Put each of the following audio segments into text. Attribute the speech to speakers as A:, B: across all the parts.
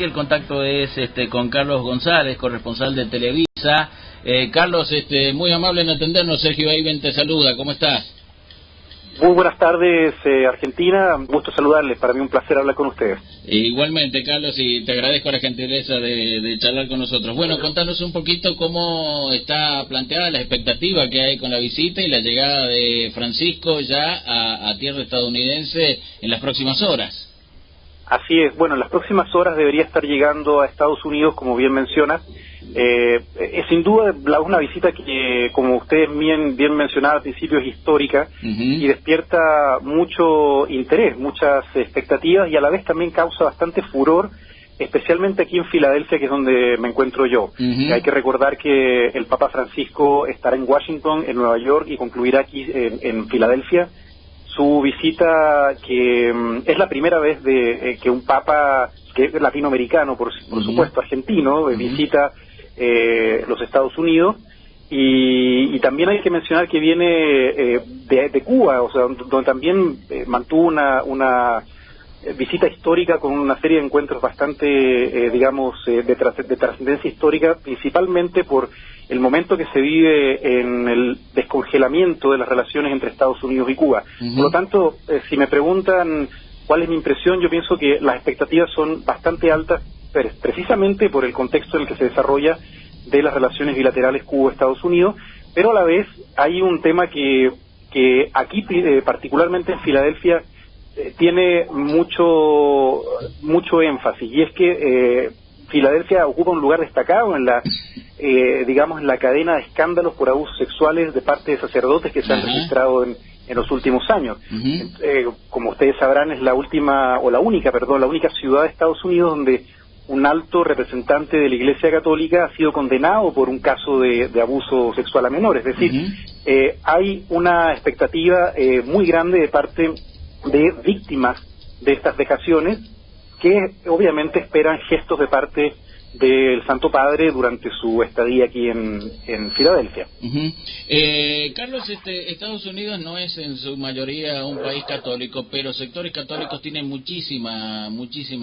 A: El contacto es con Carlos González, corresponsal de Televisa. Carlos, muy amable en atendernos. Sergio Eiben te saluda. ¿Cómo estás?
B: Muy buenas tardes, Argentina. Un gusto saludarles. Para mí un placer hablar con ustedes.
A: Igualmente, Carlos, y te agradezco la gentileza de charlar con nosotros. Bueno, contanos un poquito cómo está planteada la expectativa que hay con la visita y la llegada de Francisco ya a tierra estadounidense en las próximas horas.
B: Así es. Bueno, en las próximas horas debería estar llegando a Estados Unidos, como bien mencionas. Es sin duda una visita que, como ustedes bien mencionaban al principio, es histórica y despierta mucho interés, muchas expectativas y a la vez también causa bastante furor, especialmente aquí en Filadelfia, que es donde me encuentro yo. Hay que recordar que el Papa Francisco estará en Washington, en Nueva York, y concluirá aquí en Filadelfia su visita, que es la primera vez que un Papa, que es latinoamericano, por supuesto, argentino, visita los Estados Unidos. Y también hay que mencionar que viene de Cuba, o sea, donde también mantuvo una visita histórica con una serie de encuentros bastante, de trascendencia histórica, principalmente por el momento que se vive en el descongelamiento de las relaciones entre Estados Unidos y Cuba. Por lo tanto, si me preguntan cuál es mi impresión, yo pienso que las expectativas son bastante altas, precisamente por el contexto en el que se desarrolla de las relaciones bilaterales Cuba-Estados Unidos, pero a la vez hay un tema que aquí, particularmente en Filadelfia, tiene mucho énfasis, y es que Filadelfia ocupa un lugar destacado en en la cadena de escándalos por abusos sexuales de parte de sacerdotes que se han registrado en los últimos años. Como ustedes sabrán, es la única ciudad de Estados Unidos donde un alto representante de la Iglesia Católica ha sido condenado por un caso de abuso sexual a menores. Es decir, hay una expectativa muy grande de parte de víctimas de estas vejaciones que obviamente esperan gestos de parte del Santo Padre durante su estadía aquí en Filadelfia.
A: Carlos, Estados Unidos no es en su mayoría un país católico, pero sectores católicos tienen muchísima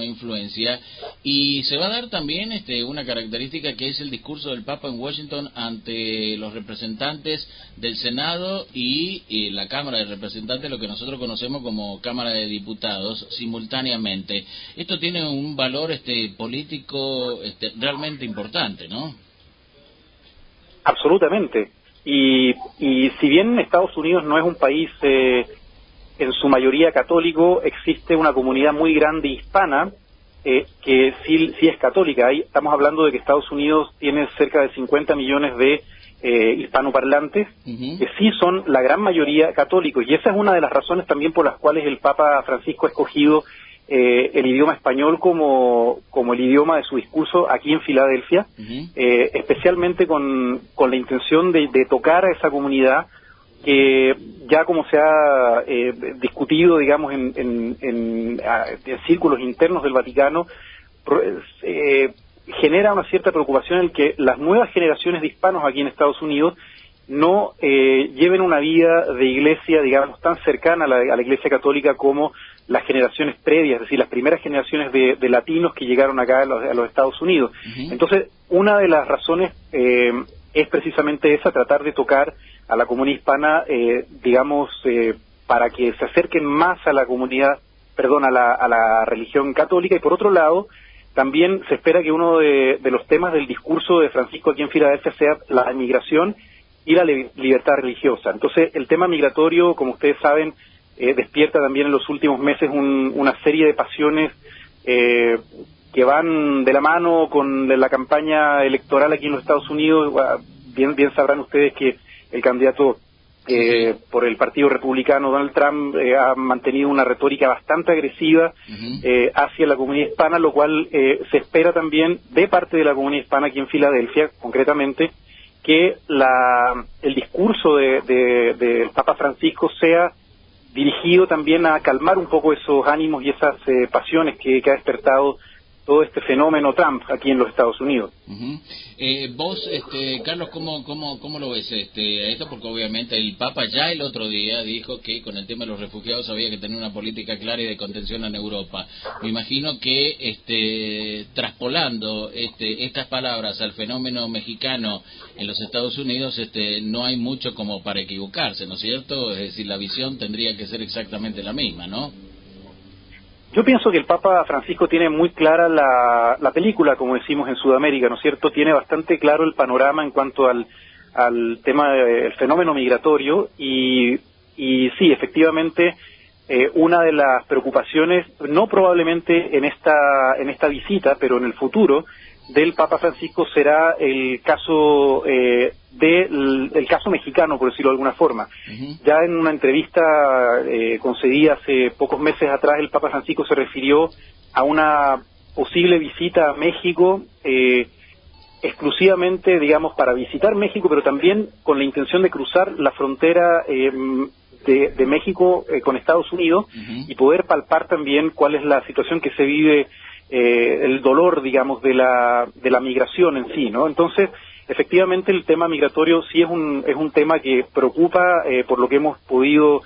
A: influencia, y se va a dar también una característica que es el discurso del Papa en Washington ante los representantes del Senado y la Cámara de Representantes, lo que nosotros conocemos como Cámara de Diputados, simultáneamente. Esto tiene un valor político realmente importante, ¿no?
B: Absolutamente. Y si bien Estados Unidos no es un país en su mayoría católico, existe una comunidad muy grande hispana que sí es católica. Ahí estamos hablando de que Estados Unidos tiene cerca de 50 millones de hispanoparlantes, que sí son la gran mayoría católicos, y esa es una de las razones también por las cuales el Papa Francisco ha escogido el idioma español como el idioma de su discurso aquí en Filadelfia, especialmente con la intención de tocar a esa comunidad que ya, como se ha discutido, digamos, en círculos internos del Vaticano, genera una cierta preocupación en que las nuevas generaciones de hispanos aquí en Estados Unidos no lleven una vida de iglesia, digamos, tan cercana a la Iglesia Católica como las generaciones previas, es decir, las primeras generaciones de latinos que llegaron acá a los Estados Unidos. Entonces, una de las razones es precisamente esa, tratar de tocar a la comunidad hispana, para que se acerquen más a la comunidad, a la religión católica. Y por otro lado, también se espera que uno de los temas del discurso de Francisco aquí en Filadelfia sea la inmigración y la libertad religiosa. Entonces, el tema migratorio, como ustedes saben, despierta también en los últimos meses una serie de pasiones que van de la mano con la campaña electoral aquí en los Estados Unidos. Bien sabrán ustedes que el candidato por el Partido Republicano, Donald Trump, ha mantenido una retórica bastante agresiva hacia la comunidad hispana, lo cual se espera también de parte de la comunidad hispana aquí en Filadelfia, concretamente, que el discurso del Papa Francisco sea dirigido también a calmar un poco esos ánimos y esas pasiones que ha despertado todo este fenómeno Trump aquí en los Estados Unidos.
A: Vos, Carlos, ¿cómo lo ves esto? Porque obviamente el Papa ya el otro día dijo que con el tema de los refugiados había que tener una política clara y de contención en Europa. Me imagino que traspolando estas palabras al fenómeno mexicano en los Estados Unidos, no hay mucho como para equivocarse, ¿no es cierto? Es decir, la visión tendría que ser exactamente la misma, ¿no?
B: Yo pienso que el Papa Francisco tiene muy clara la película, como decimos en Sudamérica, ¿no es cierto? Tiene bastante claro el panorama en cuanto al tema del fenómeno migratorio y sí, efectivamente, una de las preocupaciones, no probablemente en esta visita, pero en el futuro, del Papa Francisco será el caso el caso mexicano, por decirlo de alguna forma. Ya en una entrevista concedida hace pocos meses atrás, el Papa Francisco se refirió a una posible visita a México, exclusivamente, digamos, para visitar México, pero también con la intención de cruzar la frontera de México con Estados Unidos y poder palpar también cuál es la situación que se vive, el dolor, digamos, de la migración en sí, ¿no? Entonces, efectivamente, el tema migratorio sí es un tema que preocupa, por lo que hemos podido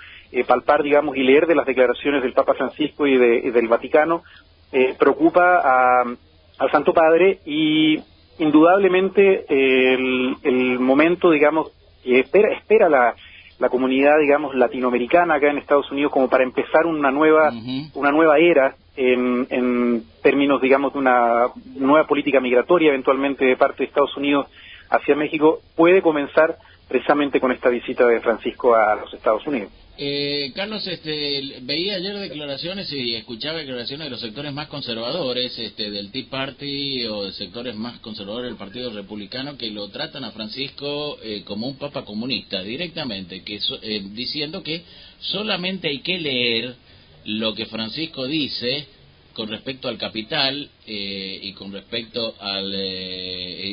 B: palpar, digamos, y leer de las declaraciones del Papa Francisco y del Vaticano, preocupa al Santo Padre y indudablemente el momento, digamos, que espera la comunidad, digamos, latinoamericana acá en Estados Unidos como para empezar una nueva era en términos, digamos, de una nueva política migratoria eventualmente de parte de Estados Unidos hacia México, puede comenzar precisamente con esta visita de Francisco a los Estados Unidos.
A: Carlos, veía ayer declaraciones y escuchaba declaraciones de los sectores más conservadores, del Tea Party o de sectores más conservadores del Partido Republicano, que lo tratan a Francisco como un papa comunista directamente, diciendo que solamente hay que leer lo que Francisco dice con respecto al capital y con respecto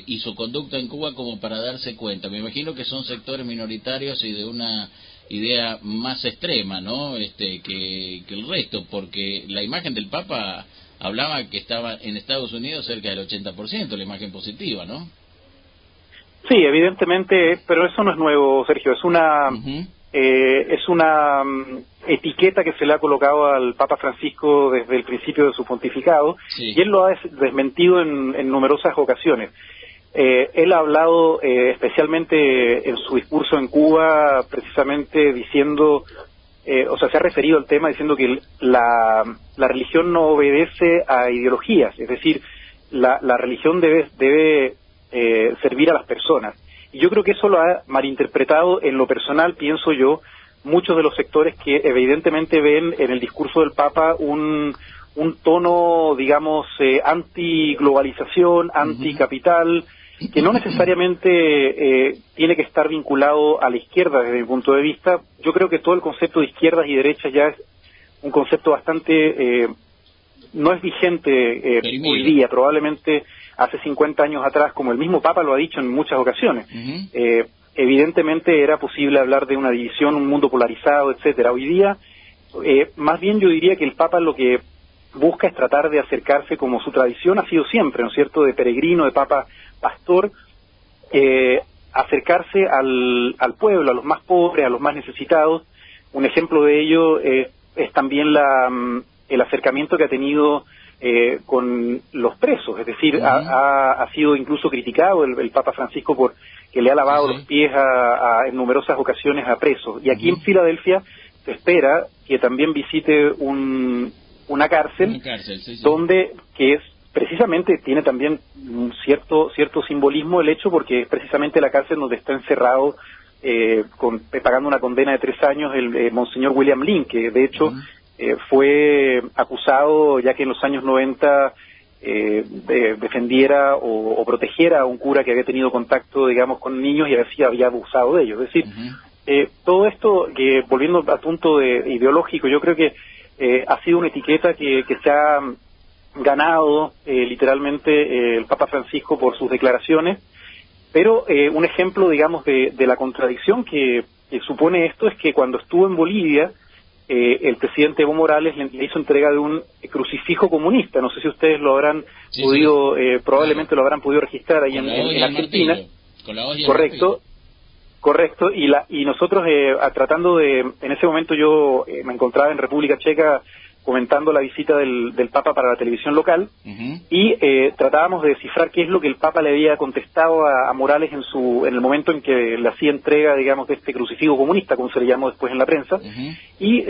A: y su conducta en Cuba como para darse cuenta. Me imagino que son sectores minoritarios y de una idea más extrema, ¿no? Que el resto, porque la imagen del Papa hablaba que estaba en Estados Unidos cerca del 80%, la imagen positiva, ¿no?
B: Sí, evidentemente, pero eso no es nuevo, Sergio, es una etiqueta que se le ha colocado al Papa Francisco desde el principio de su pontificado, sí. Y él lo ha desmentido en numerosas ocasiones. Él ha hablado especialmente en su discurso en Cuba, precisamente diciendo, se ha referido al tema diciendo que la religión no obedece a ideologías, es decir, la religión debe servir a las personas. Y yo creo que eso lo ha malinterpretado en lo personal, pienso yo, muchos de los sectores que evidentemente ven en el discurso del Papa un tono, digamos, anti-globalización, anti-capital, que no necesariamente tiene que estar vinculado a la izquierda desde mi punto de vista. Yo creo que todo el concepto de izquierdas y derechas ya es un concepto bastante, no es vigente hoy día, probablemente hace 50 años atrás, como el mismo Papa lo ha dicho en muchas ocasiones. Evidentemente era posible hablar de una división, un mundo polarizado, etcétera. Hoy día, más bien yo diría que el Papa lo que busca es tratar de acercarse, como su tradición ha sido siempre, ¿no es cierto?, de peregrino, de Papa pastor, acercarse al pueblo, a los más pobres, a los más necesitados. Un ejemplo de ello es también el acercamiento que ha tenido con los presos, es decir, ha sido incluso criticado el Papa Francisco por que le ha lavado los pies en numerosas ocasiones a presos. Y aquí en Filadelfia se espera que también visite una cárcel, donde que es precisamente tiene también un cierto simbolismo el hecho, porque es precisamente la cárcel donde está encerrado pagando una condena de 3 años el Monseñor William Lynn, que de hecho fue acusado, ya que en los años 90 defendiera o protegiera a un cura que había tenido contacto, digamos, con niños y había abusado de ellos. Es decir, todo esto, que volviendo al punto ideológico, yo creo que ha sido una etiqueta que se ha ganado literalmente el Papa Francisco por sus declaraciones, pero un ejemplo, digamos, de la contradicción que supone esto es que cuando estuvo en Bolivia, el presidente Evo Morales le hizo entrega de un crucifijo comunista. No sé si ustedes lo habrán podido, probablemente lo habrán podido registrar ahí en Argentina.
A: Con la olla.
B: Correcto. Correcto, y nosotros tratando de, en ese momento yo me encontraba en República Checa comentando la visita del Papa para la televisión local, y tratábamos de descifrar qué es lo que el Papa le había contestado a Morales en el momento en que le hacía entrega, digamos, de este crucifijo comunista, como se le llamó después en la prensa, y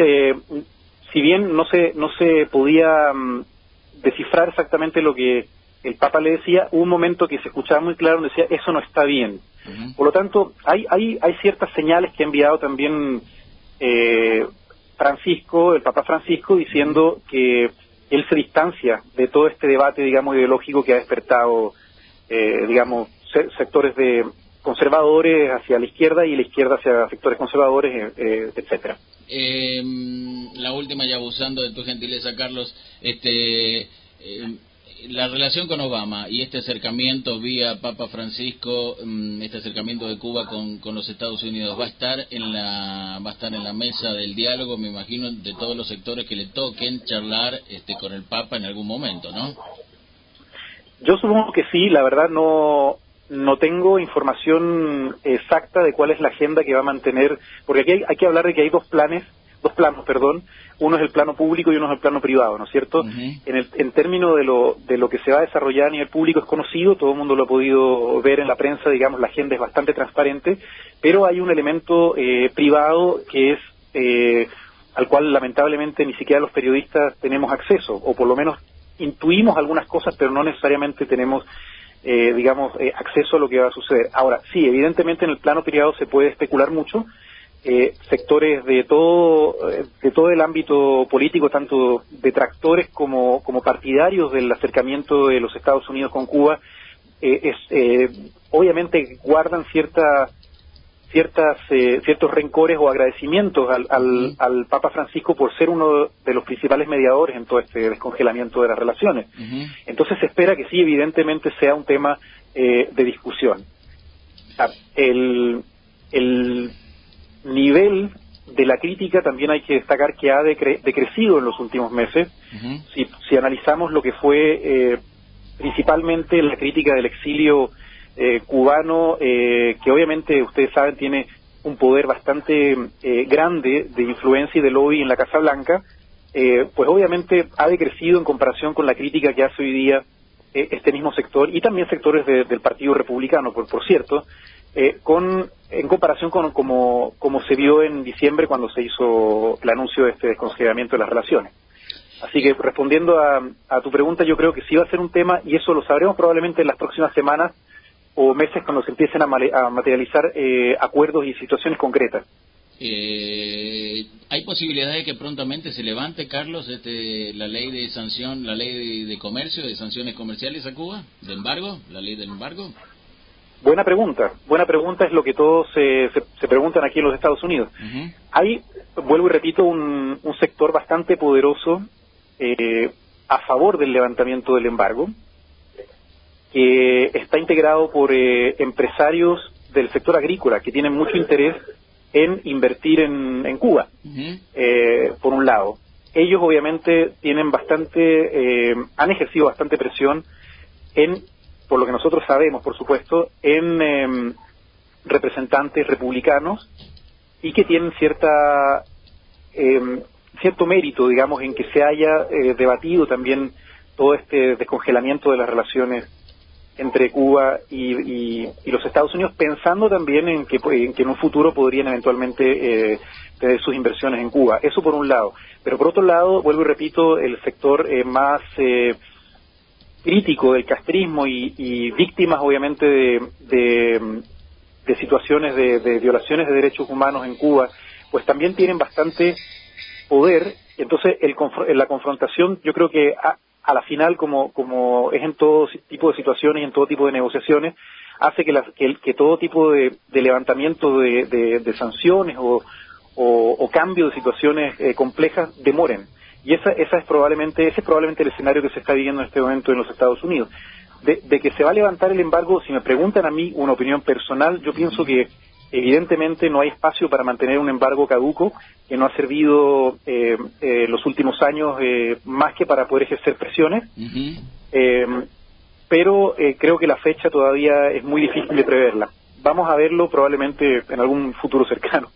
B: si bien no se podía descifrar exactamente lo que el Papa le decía, hubo un momento que se escuchaba muy claro donde decía, eso no está bien. Por lo tanto, hay ciertas señales que ha enviado también Francisco, el Papa Francisco, diciendo que él se distancia de todo este debate, digamos, ideológico que ha despertado, digamos, sectores de conservadores hacia la izquierda y la izquierda hacia sectores conservadores, etcétera.
A: La última, ya abusando de tu gentileza, Carlos, la relación con Obama y este acercamiento vía Papa Francisco, este acercamiento de Cuba con los Estados Unidos, va a estar en la mesa del diálogo, me imagino, de todos los sectores que le toquen charlar con el Papa en algún momento, ¿no?
B: Yo supongo que sí. La verdad no tengo información exacta de cuál es la agenda que va a mantener, porque aquí hay que hablar de que hay dos planos, uno es el plano público y uno es el plano privado, ¿no es cierto? En términos de lo que se va a desarrollar a nivel público es conocido, todo el mundo lo ha podido ver en la prensa, digamos, la agenda es bastante transparente, pero hay un elemento privado que es al cual lamentablemente ni siquiera los periodistas tenemos acceso, o por lo menos intuimos algunas cosas, pero no necesariamente tenemos acceso a lo que va a suceder. Ahora, sí, evidentemente en el plano privado se puede especular mucho. Sectores de todo el ámbito político, tanto detractores como partidarios del acercamiento de los Estados Unidos con Cuba, obviamente guardan ciertos rencores o agradecimientos al Papa Francisco por ser uno de los principales mediadores en todo este descongelamiento de las relaciones. Entonces se espera que sí, evidentemente sea un tema de discusión. El nivel de la crítica también hay que destacar que ha decrecido en los últimos meses. Si analizamos lo que fue principalmente la crítica del exilio cubano, que obviamente ustedes saben tiene un poder bastante grande de influencia y de lobby en la Casa Blanca, pues obviamente ha decrecido en comparación con la crítica que hace hoy día este mismo sector, y también sectores del Partido Republicano, por cierto, en comparación con como se vio en diciembre cuando se hizo el anuncio de este descongelamiento de las relaciones. Así que respondiendo a tu pregunta, yo creo que sí va a ser un tema, y eso lo sabremos probablemente en las próximas semanas o meses cuando se empiecen a materializar acuerdos y situaciones concretas.
A: ¿Hay posibilidad de que prontamente se levante, Carlos, la ley de sanción, la ley de comercio, de sanciones comerciales a Cuba, de embargo, la ley del embargo?
B: Buena pregunta es lo que todos se preguntan aquí en los Estados Unidos. Hay, vuelvo y repito, un sector bastante poderoso a favor del levantamiento del embargo, que está integrado por empresarios del sector agrícola que tienen mucho interés en invertir en Cuba, por un lado. Ellos obviamente tienen han ejercido bastante presión por lo que nosotros sabemos, por supuesto, en representantes republicanos, y que tienen cierto mérito, digamos, en que se haya debatido también todo este descongelamiento de las relaciones entre Cuba y los Estados Unidos, pensando también en que en un futuro podrían eventualmente tener sus inversiones en Cuba. Eso por un lado. Pero por otro lado, vuelvo y repito, el sector más crítico del castrismo y víctimas obviamente de situaciones de violaciones de derechos humanos en Cuba, pues también tienen bastante poder. Entonces la confrontación, yo creo que a la final, como es en todo tipo de situaciones y en todo tipo de negociaciones, hace que todo tipo de levantamiento de sanciones o cambio de situaciones complejas demoren. Y ese es probablemente el escenario que se está viviendo en este momento en los Estados Unidos. De que se va a levantar el embargo, si me preguntan a mí una opinión personal, yo pienso que Evidentemente no hay espacio para mantener un embargo caduco que no ha servido los últimos años más que para poder ejercer presiones. Pero creo que la fecha todavía es muy difícil de preverla. Vamos a verlo probablemente en algún futuro cercano.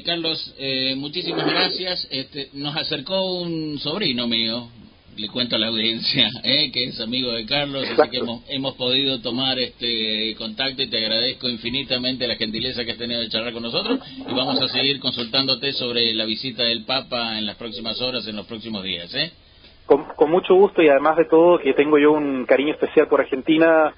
A: Carlos, muchísimas gracias. Nos acercó un sobrino mío, le cuento a la audiencia, que es amigo de Carlos,
B: Exacto.
A: así que hemos podido tomar contacto y te agradezco infinitamente la gentileza que has tenido de charlar con nosotros y vamos a seguir consultándote sobre la visita del Papa en las próximas horas, en los próximos días.
B: Con mucho gusto, y además de todo que tengo yo un cariño especial por Argentina.